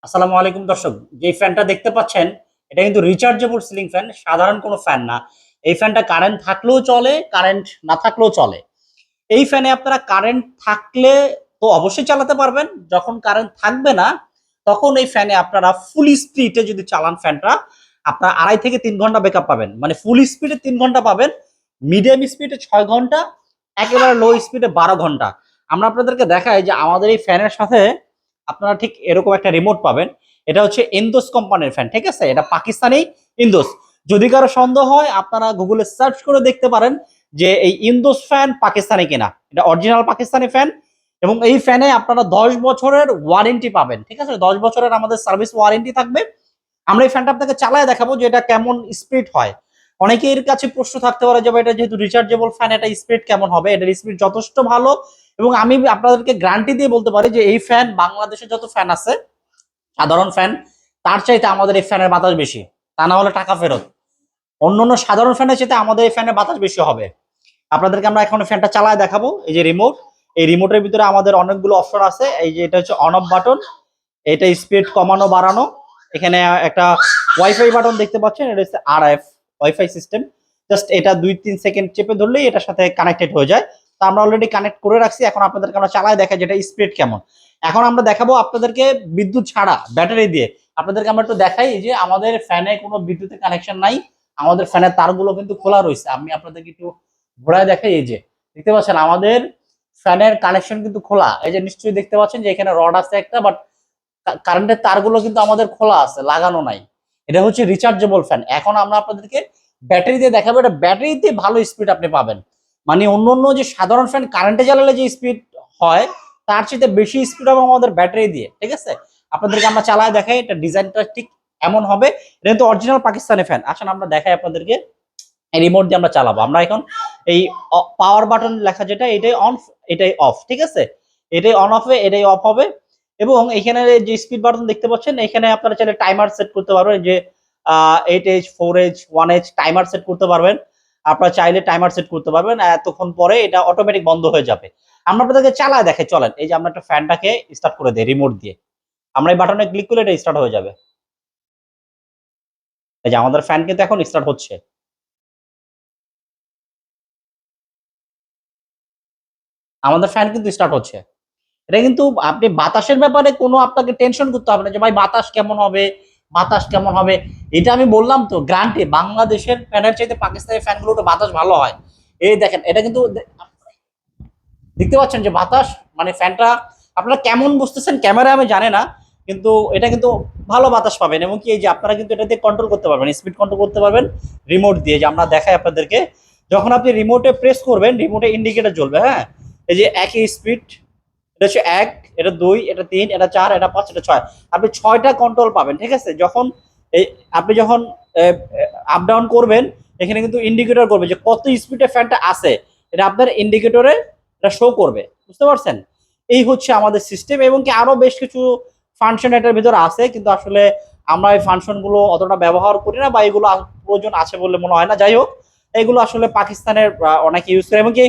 আসসালামু আলাইকুম দর্শক, যে ফ্যানটা দেখতে পাচ্ছেন এটা কিন্তু রিচার্জেবল সিলিং ফ্যান, সাধারণ কোনো ফ্যান না। এই ফ্যানটা কারেন্ট থাকলেও চলে, কারেন্ট না থাকলেও চলে। এই ফ্যানে আপনারা কারেন্ট থাকলে তো অবশ্যই চালাতে পারবেন, যখন কারেন্ট থাকবে না তখন এই ফ্যানে আপনারা ফুল স্পিডে যদি চালান ফ্যানটা, আপনারা 2.5 থেকে 3 ঘন্টা ব্যাকআপ পাবেন। মানে ফুল স্পিডে 3 ঘন্টা পাবেন, মিডিয়াম স্পিডে 6 ঘন্টা, একেবারে লো স্পিডে 12 ঘন্টা। আমরা আপনাদেরকে দেখাই যে আমাদের এই ফ্যানের সাথে আপনারা ঠিক এরকম একটা রিমোট পাবেন। এটা হচ্ছে ইন্দোস কোম্পানির ফ্যান, ঠিক আছে? এটা পাকিস্তানি ইন্দোস। যদি কারো সন্দেহ হয় আপনারা গুগলে সার্চ করে দেখতে পারেন যে এই ইন্দোস ফ্যান পাকিস্তানি কিনা। এটা অরিজিনাল পাকিস্তানি ফ্যান এবং এই ফ্যানে আপনারা 10 বছরের ওয়ারেন্টি পাবেন, ঠিক আছে? 10 বছরের আমাদের সার্ভিস ওয়ারেন্টি থাকবে। আমরা এই ফ্যানটা আপনাকে চালায় দেখাবো যে এটা কেমন স্পিড হয়। অনেকের কাছে প্রশ্ন থাকতে পারে যে ভাই এটা যেহেতু রিচার্জেবল ফ্যান, এটা স্পিড কেমন হবে? এটার স্পিড যথেষ্ট ভালো এবং আমি আপনাদেরকে গ্যারান্টি দিয়ে বলতে পারি যে এই ফ্যান বাংলাদেশে যত ফ্যান আছে সাধারণ ফ্যান, তার চাইতে আমাদের এই ফ্যানের বাতাস বেশি। তা না হলে টাকা ফেরত। অন্যান্য সাধারণ ফ্যানের চাইতে আমাদের এই ফ্যানের বাতাস বেশি হবে। আপনাদেরকে আমরা এখন ফ্যানটা চালায় দেখাবো। এই যে রিমোট, এই রিমোটের ভিতরে আমাদের অনেকগুলো অপশন আছে। এই যে এটা হচ্ছে অন অফ বাটন, এটা স্পিড কমানো বাড়ানো। এখানে একটা ওয়াইফাই বাটন দেখতে পাচ্ছেন, এটা হচ্ছে আরএফ ওয়াইফাই সিস্টেম। জাস্ট এটা 2-3 সেকেন্ড চেপে ধরলেই এটার সাথে কানেক্টেড হয়ে যায়। তো আমরা অলরেডি কানেক্ট করে রাখছি। এখন আপনাদেরকে আমরা চালায় দেখাই যেটা স্পিড কেমন। এখন আমরা দেখাবো আপনাদেরকে বিদ্যুৎ ছাড়া, ব্যাটারি দিয়ে। আপনাদেরকে আমরা একটু দেখাই যে আমাদের ফ্যানে কোনো বিদ্যুতের কানেকশন নাই। আমাদের ফ্যানের তারগুলো কিন্তু খোলা রয়েছে। আমি আপনাদেরকে একটু ঘোরায় দেখাই। এই যে দেখতে পাচ্ছেন আমাদের ফ্যানের কানেকশন কিন্তু খোলা। এই যে নিশ্চয়ই দেখতে পাচ্ছেন যে এখানে রড আছে একটা, বাট কারেন্টের তারগুলো কিন্তু আমাদের খোলা আছে, লাগানো নাই। এটা হচ্ছে রিচার্জেবল ফ্যান। এখন আমরা আপনাদেরকে ব্যাটারি দিয়ে দেখাবো। এটা ব্যাটারিতে ভালো স্পিড আপনি পাবেন। মানে অন্য অন্য যে সাধারণ ফ্যান কারেন্টে চালালে যে স্পিড হয়, তার চেয়ে বেশি স্পিড হবে আমাদের ব্যাটারি দিয়ে, ঠিক আছে? আপনাদেরকে আমরা চালায় দেখাই। এটা ডিজাইনটা ঠিক এমন হবে। এটা কিন্তু অরিজিনাল পাকিস্তানি ফ্যান। আসলে আমরা দেখাই আপনাদেরকে। এই রিমোট দিয়ে আমরা চালাবো। আমরা এখন এই পাওয়ার বাটন লেখা যেটা, এটাই অন, এটাই অফ, ঠিক আছে? এটাই অন হবে, এটাই অফ হবে। এবং এখানে যে স্পিড বাটন দেখতে পাচ্ছেন, এখানে আপনারা চাইলে টাইমার সেট করতে পারবেন যে 8H 4H 1H timer set করতে পারবেন। আপনারা চাইলে টাইমার সেট করতে পারবেন, এতক্ষণ পরে এটা অটোমেটিক বন্ধ হয়ে যাবে। আমরা আপনাদেরকে চালায় দেখাই, চলেন। এই যে আমরা একটা ফ্যানটাকে স্টার্ট করে দেই রিমোট দিয়ে। আমরা এই বাটনে ক্লিক করলে এটা স্টার্ট হয়ে যাবে। এই যে আমাদের ফ্যান কিন্তু এখন স্টার্ট হচ্ছে। আমাদের ফ্যান কিন্তু স্টার্ট হচ্ছে। এটা কিন্তু আপনি বাতাসের ব্যাপারে কোনো আপনাকে টেনশন করতে হবে না যে ভাই বাতাস কেমন হবে, বাতাস কেমন হবে। এটা আমি বললাম তো গ্রান্টে, বাংলাদেশের ফ্যানের চাইতে পাকিস্তানের ফ্যানগুলোতে বাতাস ভালো হয়। এই দেখেন, এটা কিন্তু দেখতে পাচ্ছেন যে বাতাস, মানে ফ্যানটা আপনারা কেমন বুঝতেছেন ক্যামেরায় আমি জানি না, কিন্তু এটা কিন্তু ভালো বাতাস পাবেন। এবং কি এই যে আপনারা কিন্তু এটা দিয়ে কন্ট্রোল করতে পারবেন, স্পিড কন্ট্রোল করতে পারবেন রিমোট দিয়ে। যে আমরা দেখাই আপনাদেরকে, যখন আপনি রিমোটে প্রেস করবেন রিমোটে ইন্ডিকেটর জ্বলবে। হ্যাঁ, এই যে একই স্পিড, এটা হচ্ছে 1, এটা 2, এটা 3, এটা 4, এটা 5, এটা 6। আপনি 6টা কন্ট্রোল পাবেন, ঠিক আছে? যখন এই আপনি যখন আপ ডাউন করবেন, এখানে কিন্তু ইন্ডিকেটর করবে যে কত স্পিডে ফ্যানটা আছে। এটা আপনার ইন্ডিকেটরে এটা শো করবে, বুঝতে পারছেন? এই হচ্ছে আমাদের সিস্টেম। এবং কি আরো বেশ কিছু ফাংশন এটার ভিতরে আছে, কিন্তু আসলে আমরা এই ফাংশনগুলো অতটা ব্যবহার করি না, বা এগুলো প্রয়োজন আছে বলে মনে হয় না। যাই হোক, এগুলো আসলে পাকিস্তানের অনেকে ইউজ করে। এবং কি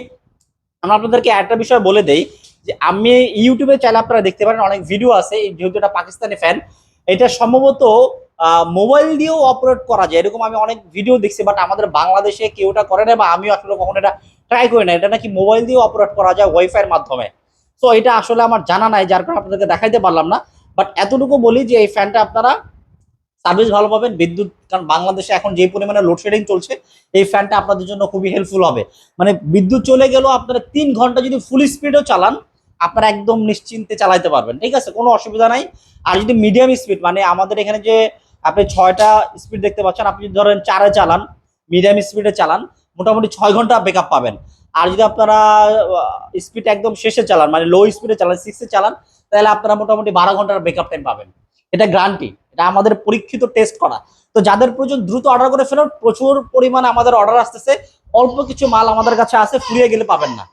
আমরা আপনাদেরকে একটা বিষয় বলে দেই যে আমি ইউটিউবে চাইলে আপনারা দেখতে পারেন, অনেক ভিডিও আছে। যেহেতু এটা পাকিস্তানি ফ্যান, এটা সম্ভবত মোবাইল দিয়েও অপারেট করা যায়, এরকম আমি অনেক ভিডিও দেখছি। বাট আমাদের বাংলাদেশে কেউ এটা করে না, বা আমিও আসলে কখনো এটা ট্রাই করি না। এটা নাকি মোবাইল দিয়েও অপারেট করা যায় ওয়াইফাই এর মাধ্যমে। তো এটা আসলে আমার জানা নাই, যার কারণে আপনাদেরকে দেখাইতে পারলাম না। বাট এতটুকু বলি যে এই ফ্যানটা আপনারা সার্ভিস ভালো পাবেন। বিদ্যুৎ, কারণ বাংলাদেশে এখন যে পরিমাণে লোডশেডিং চলছে, এই ফ্যানটা আপনাদের জন্য খুবই হেল্পফুল হবে। মানে বিদ্যুৎ চলে গেলেও আপনারা 3 ঘন্টা যদি ফুল স্পিডেও চালান, আপনারা একদম নিশ্চিন্তে চালাতে পারবেন, ঠিক আছে? কোনো অসুবিধা নাই। আর যদি মিডিয়াম স্পিড, মানে আমাদের এখানে যে আপনি 6টা স্পিড দেখতে পাচ্ছেন, আপনি যদি ধরেন 4-এ চালান, মিডিয়াম স্পিডে চালান, মোটামুটি 6 ঘন্টা ব্যাকআপ পাবেন। আর যদি আপনারা স্পিড একদম শেষে চালান, মানে লো স্পিডে চালান, 6-এ চালান, তাহলে আপনারা মোটামুটি 12 ঘন্টার ব্যাকআপ টাইম পাবেন। এটা গ্যারান্টি, এটা আমাদের পরীক্ষিত টেস্ট করা। তো যাদের প্রয়োজন দ্রুত অর্ডার করে ফেলুন। প্রচুর পরিমাণে আমাদের অর্ডার আসতেছে, অল্প কিছু মাল আমাদের কাছে আছে, ফুরিয়ে গেলে পাবেন না।